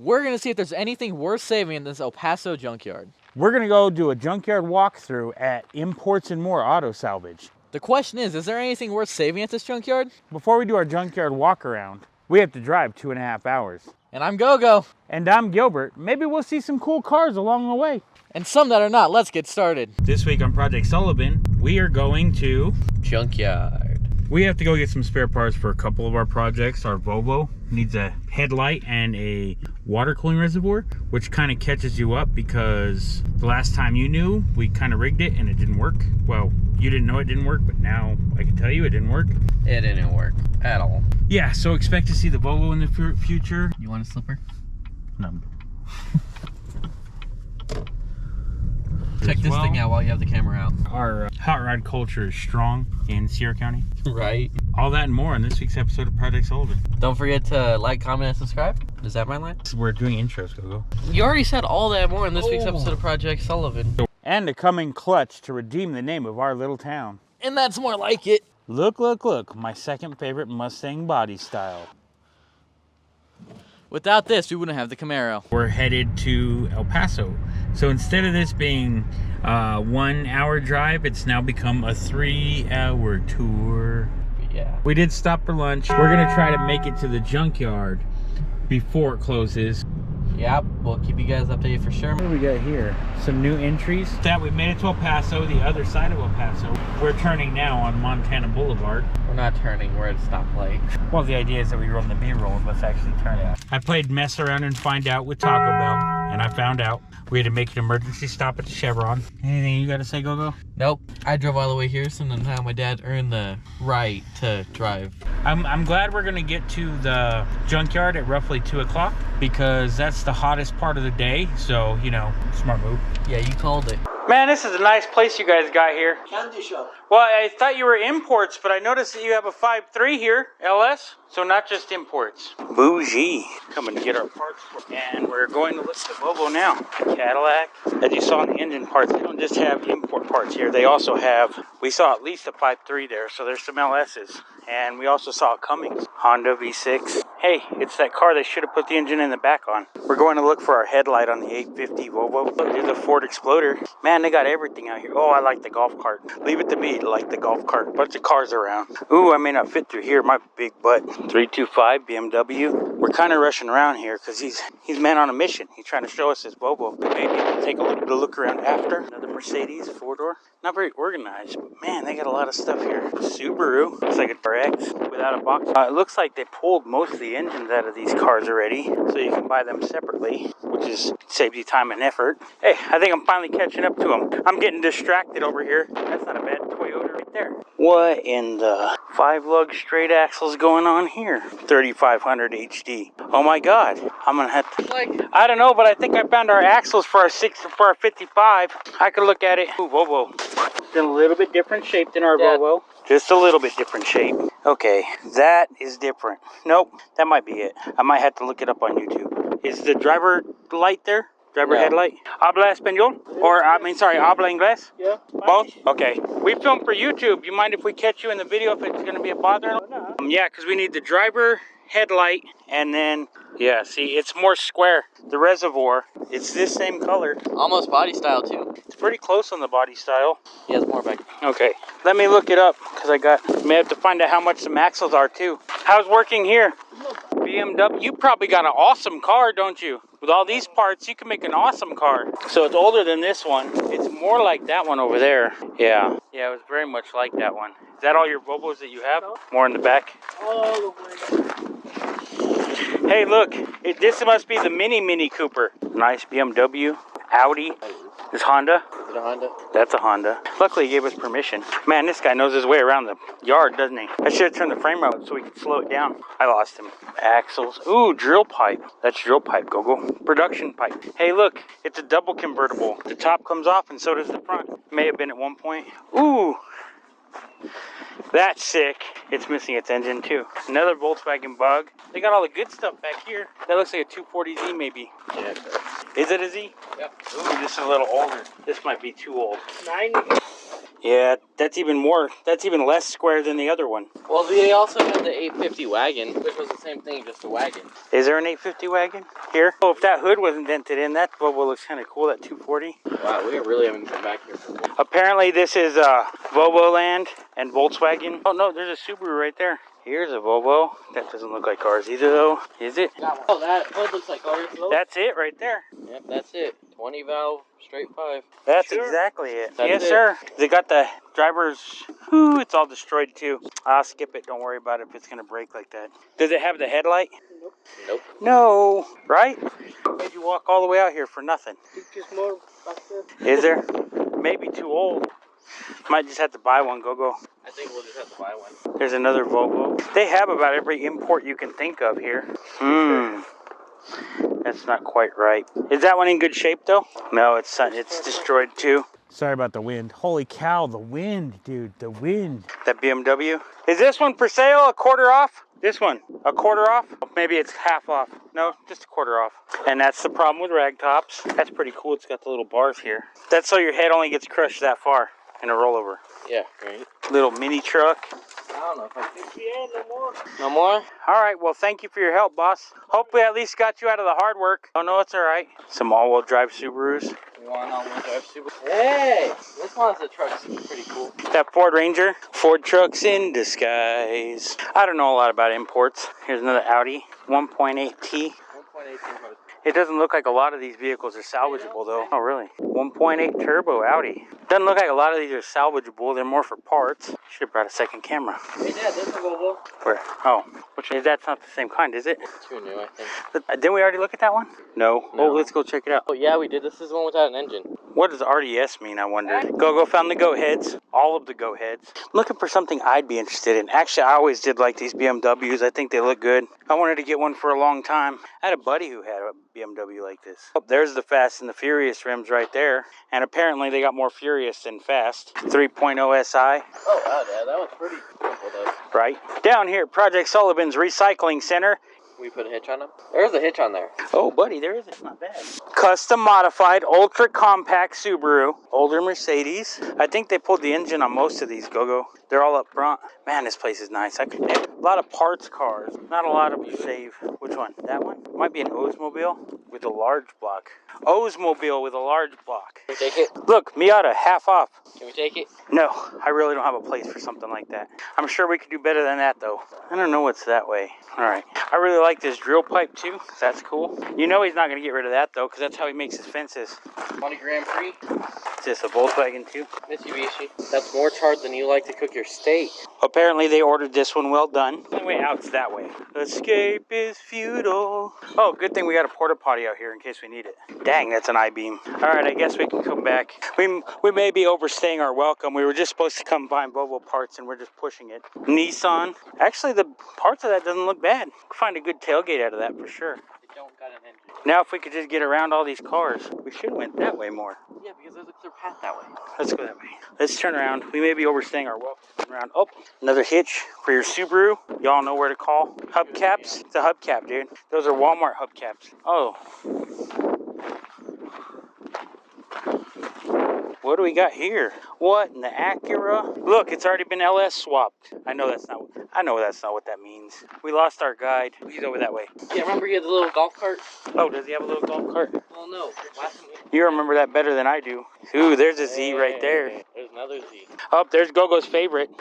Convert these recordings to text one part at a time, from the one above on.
We're going to see if there's anything worth saving in this El Paso junkyard. We're gonna go do a junkyard walkthrough at Imports and More Auto Salvage. The question is there anything worth saving at this junkyard? Before we do our junkyard walk around, we have to drive 2.5 hours. And I'm Gogo. And I'm Gilbert. Maybe we'll see some cool cars along the way. And some that are not. Let's get started. This week on Project Sullivan, we are going to Junkyard. We have to go get some spare parts for a couple of our projects. Our Volvo needs a headlight and a water cooling reservoir, which kind of catches you up because the last time you knew, we kind of rigged it and it didn't work. Well, you didn't know it didn't work, but now I can tell you it didn't work. It didn't work at all. Yeah, so expect to see the Volvo in the future. You want a slipper? No. Check this thing out while you have the camera out. Our hot rod culture is strong in Sierra County. Right. All that and more on this week's episode of Project Sullivan. Don't forget to like, comment, and subscribe. Is that my line? We're doing intros, Gogo. You already said all that and more in this week's episode of Project Sullivan. And a coming clutch to redeem the name of our little town. And that's more like it. Look, look, look, my second favorite Mustang body style. Without this, we wouldn't have the Camaro. We're headed to El Paso. So instead of this being a 1 hour drive, it's now become a 3-hour tour. Yeah. We did stop for lunch. We're gonna try to make it to the junkyard before it closes. Yep, we'll keep you guys updated for sure. What do we got here? Some new entries. That we made it to El Paso, the other side of El Paso. We're turning now on Montana Boulevard. We're not turning, we're at a stoplight. Well, the idea is that we run the B-roll and let's actually turn it. I played mess around and find out with Taco Bell, and I found out we had to make an emergency stop at the Chevron. Anything you gotta say, Gogo? Nope. I drove all the way here, so now my dad earned the right to drive. I'm glad we're gonna get to the junkyard at roughly 2 o'clock because that's the hottest part of the day. So, you know, smart move. Yeah, you called it. Man, this is a nice place you guys got here. Candy shop. Well, I thought you were imports, but I noticed that you have a 5.3 here, LS. So not just imports. Bougie. Coming to get our parts. And we're going to look at the Volvo now. Cadillac. As you saw in the engine parts, they don't just have import parts here. They also have, we saw at least a 5.3 there, so there's some LS's. And we also saw a Cummins. Honda V6. Hey, it's that car they should have put the engine in the back on. We're going to look for our headlight on the 850 Volvo. Look, there's a Ford Explorer. Man, they got everything out here. Oh, I like the golf cart. Leave it to me to like the golf cart. Bunch of cars around. Ooh, I may not fit through here. My big butt. 325 BMW. We're kind of rushing around here because he's man on a mission. He's trying to show us his Volvo. Maybe we'll take a little bit of look around after. Another Mercedes 4-door. Not very organized, but man, they got a lot of stuff here. Subaru. Looks like a RX without a box. It looks like they pulled most of the engines out of these cars already, so you can buy them separately, which is saves you time and effort. Hey, I think I'm finally catching up to them. I'm getting distracted over here. That's not a bad Toyota right there. What in the 5-lug straight axles going on here? 3500 HD. Oh my God. I'm gonna have to. I don't know, but I think I found our axles for our 55. I could look at it. Ooh, Volvo. It's in a little bit different shape than our Volvo. Just a little bit different shape. Okay, that is different. Nope, that might be it. I might have to look it up on YouTube. Is the driver light there? Driver headlight? Habla español? Or, habla inglés? Yeah. Both? Okay. We film for YouTube. You mind if we catch you in the video if it's going to be a bother? No. Yeah, because we need the driver headlight and then, yeah, see, it's more square. The reservoir, it's this same color. Almost body style, too. It's pretty close on the body style. He has more back. Okay, let me look it up because may have to find out how much some axles are too. How's working here? BMW, you probably got an awesome car, don't you? With all these parts, you can make an awesome car. So it's older than this one. It's more like that one over there. Yeah, it was very much like that one. Is that all your Volvos that you have? More in the back? All the way. Hey, look, this must be the Mini Cooper. Nice BMW, Audi. This Honda? Is it a Honda? That's a Honda. Luckily, he gave us permission. Man, this guy knows his way around the yard, doesn't he? I should have turned the frame out so we could slow it down. I lost him. Axles. Ooh, drill pipe. That's drill pipe, Gogo. Production pipe. Hey, look, it's a double convertible. The top comes off and so does the front. May have been at one point. Ooh. That's sick. It's missing its engine too. Another Volkswagen Bug. They got all the good stuff back here. That looks like a 240Z maybe. Yeah. Is it a Z? Yep. Ooh, this is a little older. This might be too old. 90. Yeah, that's even more. That's even less square than the other one. Well, they also had the 850 wagon, which was the same thing, just a wagon. Is there an 850 wagon here? Oh, if that hood wasn't dented in, that Volvo looks kind of cool, that 240. Wow, we really haven't come back here for a while. Apparently this is Volvo land and Volkswagen. Oh no, there's a Subaru right there. Here's a Volvo. That doesn't look like ours either though. Is it? Oh, that hood looks like ours though. That's it right there. Yep, that's it. 20 valve, straight 5. That's Sure. exactly it. That's yes, it. sir. They got the driver's... Ooh, it's all destroyed too. I'll skip it. Don't worry about it if it's going to break like that. Does it have the headlight? Nope. No. Right? Made you walk all the way out here for nothing. Just more back there. Is there? Maybe too old. Might just have to buy one, Gogo. I think we'll just have to buy one. There's another Volvo. They have about every import you can think of here. That's not quite right. Is that one in good shape though? No, it's destroyed too. Sorry about the wind. Holy cow, the wind, dude, the wind. That BMW. Is this one for sale? A quarter off? This one, a quarter off? Maybe it's half off. No, just a quarter off. And that's the problem with rag tops. That's pretty cool. It's got the little bars here. That's so your head only gets crushed that far in a rollover. Yeah, right. Little mini truck. I don't know if I think. Yeah, no more. No more? All right, well, thank you for your help, boss. Hope we at least got you out of the hard work. Oh, no, it's all right. Some all-wheel drive Subarus. You want an all-wheel drive Subaru? Hey! This one's a truck. It's pretty cool. That Ford Ranger. Ford trucks in disguise. I don't know a lot about imports. Here's another Audi 1.8T. 1.8. It doesn't look like a lot of these vehicles are salvageable, though. Oh, really? 1.8 turbo Audi. Doesn't look like a lot of these are salvageable. They're more for parts. Should have brought a second camera. Hey, Dad, this is a Gogo. Where? Oh, that's not the same kind, is it? Too new, I think. Didn't we already look at that one? No. Oh, let's go check it out. Oh, yeah, we did. This is the one without an engine. What does RDS mean, I wonder? Gogo found the goat heads. All of the goat heads. I'm looking for something I'd be interested in. Actually, I always did like these BMWs. I think they look good. I wanted to get one for a long time. I had a buddy who had a BMW like this. Oh, there's the Fast and the Furious rims right there. And apparently they got more furious than fast. 3.0 SI. Oh, wow, Dad, that was pretty simple, though. Right. Down here at Project Sullivan's Recycling Center. We put a hitch on them? There's a hitch on there. Oh, buddy, there is. It's not bad. Custom modified, ultra compact Subaru. Older Mercedes. I think they pulled the engine on most of these, Gogo. They're all up front. Man, this place is nice. A lot of parts cars. Not a lot of save. Which one? That one? Might be an Oldsmobile with a large block. Oldsmobile with a large block. Can we take it? Look, Miata, half off. Can we take it? No, I really don't have a place for something like that. I'm sure we could do better than that, though. I don't know what's that way. All right. I really like this drill pipe, too. That's cool. You know he's not going to get rid of that, though, because that's how he makes his fences. 20 gram free. Is this a Volkswagen, too? Mitsubishi. That's more charred than you like to cook your steak. Apparently, they ordered this one well done. The only way out's that way. Escape is futile. Oh, good thing we got a porta potty out here in case we need it. Dang, that's an I-beam. All right, I guess we can come back. We may be overstaying our welcome. We were just supposed to come buy Volvo parts, and we're just pushing it. Nissan. Actually, the parts of that doesn't look bad. Find a good tailgate out of that for sure. They don't got an engine. Now, if we could just get around all these cars, we should have went that way more. Yeah, because there's a clear path that way. Let's go that way. Let's turn around. We may be overstaying our welcome. Around. Oh, another hitch for your Subaru. Y'all know where to call. Hubcaps. It's a hubcap, dude. Those are Walmart hubcaps. Oh. What do we got here? What in the Acura? Look, it's already been LS swapped. I know that's not what that means. We lost our guide. He's over that way. Yeah, remember you had the little golf cart? Oh, does he have a little golf cart? Well, no. Last time You remember that better than I do. Ooh, there's a Z right there. There's another Z. Oh, there's Gogo's favorite.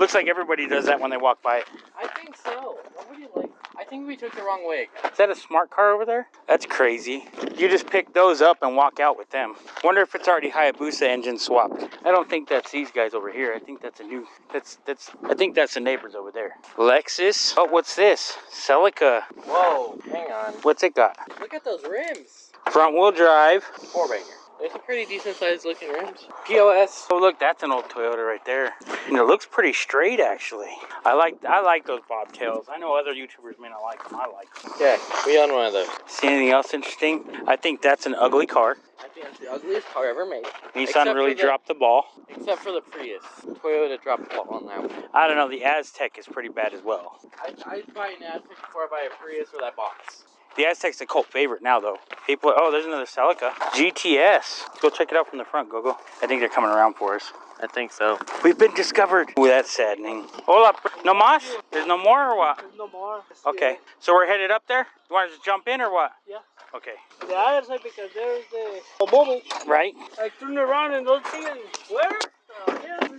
Looks like everybody does that when they walk by it. I think so. Nobody likes. I think we took the wrong way. Is that a smart car over there? That's crazy. You just pick those up and walk out with them. Wonder if it's already Hayabusa engine swapped. I don't think that's these guys over here. I think that's a new. I think that's the neighbors over there. Lexus. Oh, what's this? Celica. Whoa, hang on. What's it got? Look at those rims. Front wheel drive. Four-banger. There's some pretty decent sized looking rims. POS. Oh look, that's an old Toyota right there. And it looks pretty straight actually. I like those bobtails. I know other YouTubers may not like them. I like them. Yeah, we own one of those. See anything else interesting? I think that's an ugly car. I think that's the ugliest car ever made. Nissan really dropped the ball. Except for the Prius. Toyota dropped the ball on that one. I don't know, the Aztec is pretty bad as well. I'd buy an Aztec before I buy a Prius or that box. The Aztec's a cult favorite now, though. People, oh, there's another Celica. GTS. Let's go check it out from the front, Gogo. I think they're coming around for us. I think so. We've been discovered. Ooh, that's saddening. Hold up. No mas? There's no more or what? There's no more. Okay. So we're headed up there? You want us to jump in or what? Yeah. Okay. The other side because there's the mobile. Right? I turn around and don't see it. Where?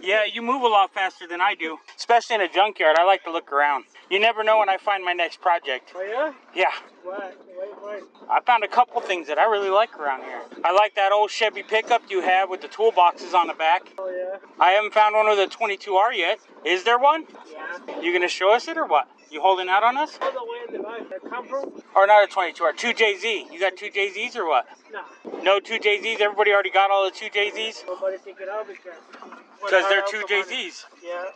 Yeah, you move a lot faster than I do. Especially in a junkyard. I like to look around. You never know when I find my next project. Oh, yeah? Yeah. What? Wait. I found a couple things that I really like around here. I like that old Chevy pickup you have with the toolboxes on the back. Oh, yeah? I haven't found one with a 22R yet. Is there one? Yeah. You gonna show us it or what? You holding out on us? All the way in the back. That come from? Or not a 22R, 2JZ. You got 2JZs or what? No. No 2JZs? Everybody already got all the 2JZs? Nobody take it out because They're 2JZs. Yeah.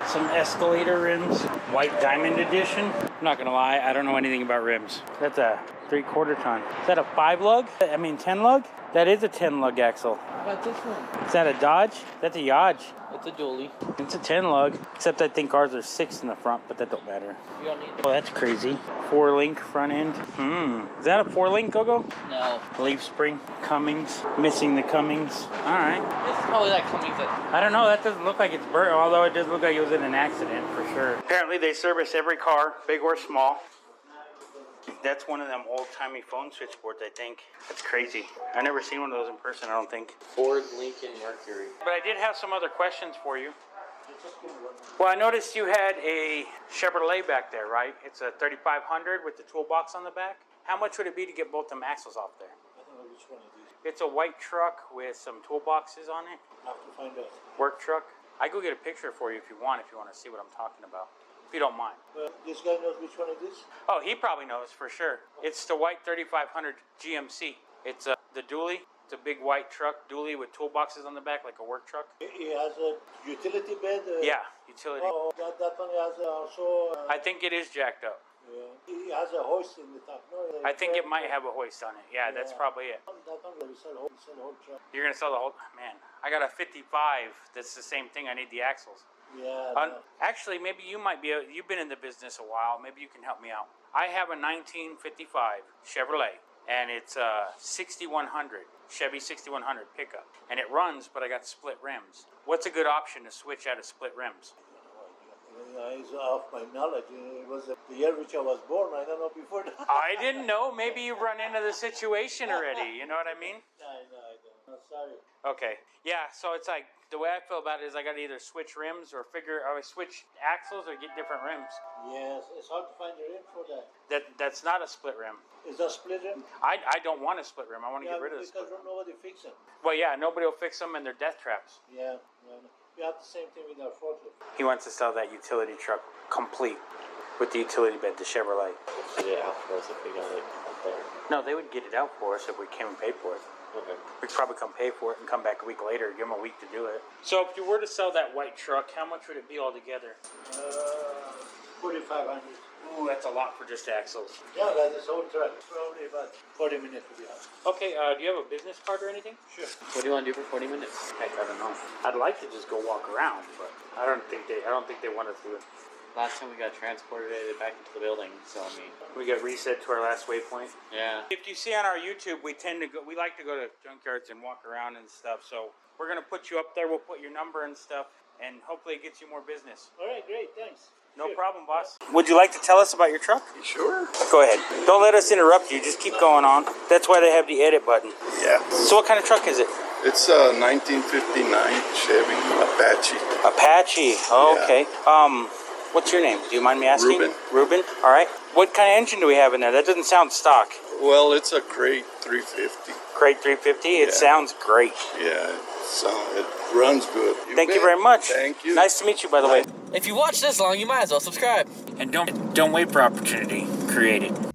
Some escalator rims, white diamond edition. I'm not gonna lie, I don't know anything about rims. That's a 3/4 ton. Is that a 5 lug? 10 lug? That is a 10 lug axle. How about this one? Is that a Dodge? That's a Yodge. It's a dually. It's a 10 lug, except I think ours are 6 in the front, but that don't matter. You don't need Oh, that's crazy. 4-link front end. Is that a 4-link, Gogo? No. Leaf spring, Cummings, missing the Cummings. All right. This is probably that Cummings that... I don't know, that doesn't look like it's burnt, although it does look like it was in an accident for sure. Apparently they service every car, big or small. That's one of them old-timey phone switchboards, I think. That's crazy. I've never seen one of those in person, I don't think. Ford, Lincoln, Mercury. But I did have some other questions for you. Well, I noticed you had a Chevrolet back there, right? It's a 3500 with the toolbox on the back. How much would it be to get both them axles off there? I don't know which one it is. It's a white truck with some toolboxes on it. I have to find out. Work truck. I go get a picture for you if you want to see what I'm talking about. If you don't mind. Well, this guy knows which one it is? Oh, he probably knows for sure. It's the white 3500 GMC. It's the dually. It's a big white truck, dually with toolboxes on the back like a work truck. He has a utility bed? Yeah, utility. Oh, that one has also... I think it is jacked up. Yeah. He has a hoist in the top. No, I think it might have a hoist on it. Yeah, that's probably it. That one will sell whole truck. You're going to sell the whole... Man, I got a 55 that's the same thing. I need the axles. Yeah. Actually, maybe you might be... You've been in the business a while. Maybe you can help me out. I have a 1955 Chevrolet, and it's a 6100, Chevy 6100 pickup. And it runs, but I got split rims. What's a good option to switch out of split rims? It's off my knowledge. It was the year which I was born. I don't know before that. I didn't know. Maybe you run into the situation already. You know what I mean? I don't. I'm sorry. Okay. Yeah, so it's like, the way I feel about it is I got to either switch rims or switch axles or get different rims. Yes, it's hard to find a rim for that. That's not a split rim. Is that split rim? I don't want a split rim. I want to get rid of the split rim. Because nobody fix them. Well, yeah, nobody will fix them and they're death traps. Yeah. We have the same thing with our forklift. He wants to sell that utility truck complete with the utility bed, the Chevrolet. Get it out for us if we got it up there. No, they would get it out for us if we came and paid for it. Okay. We'd probably come pay for it and come back a week later, give them a week to do it. So if you were to sell that white truck, how much would it be altogether? 4,500. Ooh, that's a lot for just axles. Yeah, that's the whole truck. Probably about 40 minutes to be honest. Okay, do you have a business card or anything? Sure. What do you want to do for 40 minutes? Heck, I don't know. I'd like to just go walk around, but I don't think they want us to do it. Last time we got transported back into the building, so I mean... We got reset to our last waypoint. Yeah. If you see on our YouTube, we like to go to junkyards and walk around and stuff, so we're going to put you up there, we'll put your number and stuff, and hopefully it gets you more business. All right, great, thanks. No problem, boss. Would you like to tell us about your truck? Sure. Go ahead. Don't let us interrupt you. Just keep going on. That's why they have the edit button. Yeah. So what kind of truck is it? It's a 1959 Chevy Apache. Apache. Oh, Yeah. Okay. What's your name? Do you mind me asking? Ruben. Ruben? All right. What kind of engine do we have in there? That doesn't sound stock. Well, it's a Crate 350. Crate 350? It Yeah. sounds great. Yeah, it runs good. Thank you bet. very much. Thank you. Nice to meet you, by the way. If you watch this long, you might as well subscribe. And don't wait for opportunity. Create it.